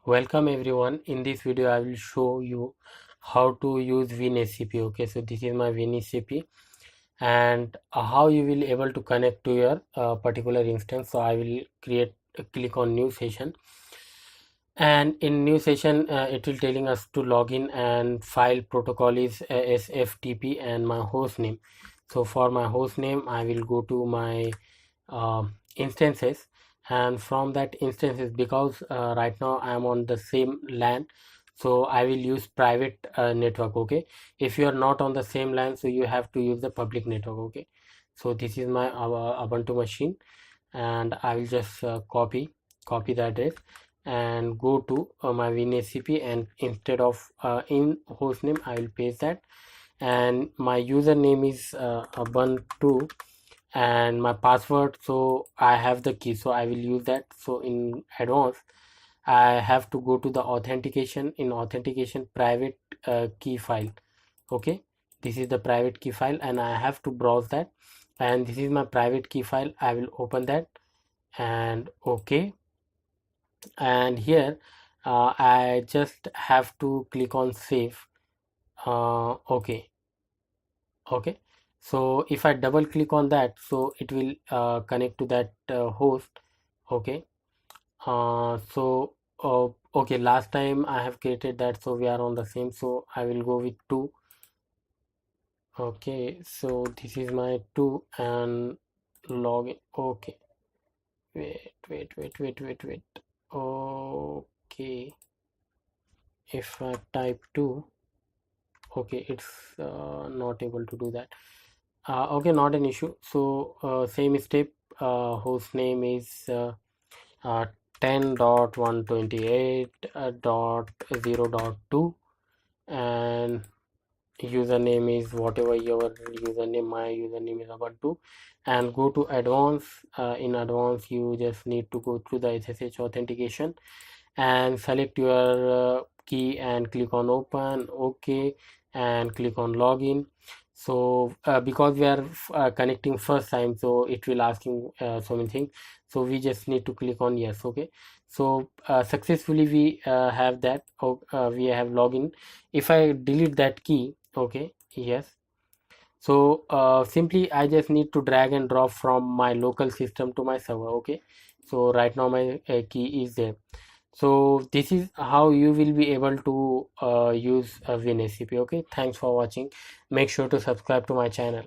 Welcome everyone. In this video I will show you how to use WinSCP. Okay, so this is my WinSCP and how you will able to connect to your particular instance. So I will click on new session, and in new session it will telling us to log in, and file protocol is SFTP and my host name. So for my host name I will go to my instances, and from that instances, because right now I am on the same LAN, so I will use private network. Okay, if you are not on the same LAN, so you have to use the public network. Okay, so this is my Ubuntu machine, and I will just copy the address and go to my WinSCP, and instead of in hostname I will paste that, and my username is Ubuntu, and my password, so I have the key, so I will use that. So in advance I have to go to the authentication. In authentication, private key file. Okay, this is the private key file and I have to browse that, and this is my private key file. I will open that, and okay, and here I just have to click on save. Okay, so if I double click on that, so it will connect to that host. Okay, okay, last time I have created that, so we are on the same, so I will go with 2. Okay, so this is my 2 and login. Okay, wait. Okay, if I type 2, okay, it's not able to do that. Okay, not an issue. So same step, host name is 10.128.0.2, and username is whatever your username. My username is Ubuntu, and go to advanced. In advanced you just need to go through the SSH authentication and select your key and click on open. Okay, and click on login. So because we are connecting first time, so it will asking so many things, so we just need to click on yes. Okay, so successfully we have that. We have login. If I delete that key, okay, yes, so simply I just need to drag and drop from my local system to my server. Okay, so right now my key is there. So this is how you will be able to use WinSCP. Okay, thanks for watching. Make sure to subscribe to my channel.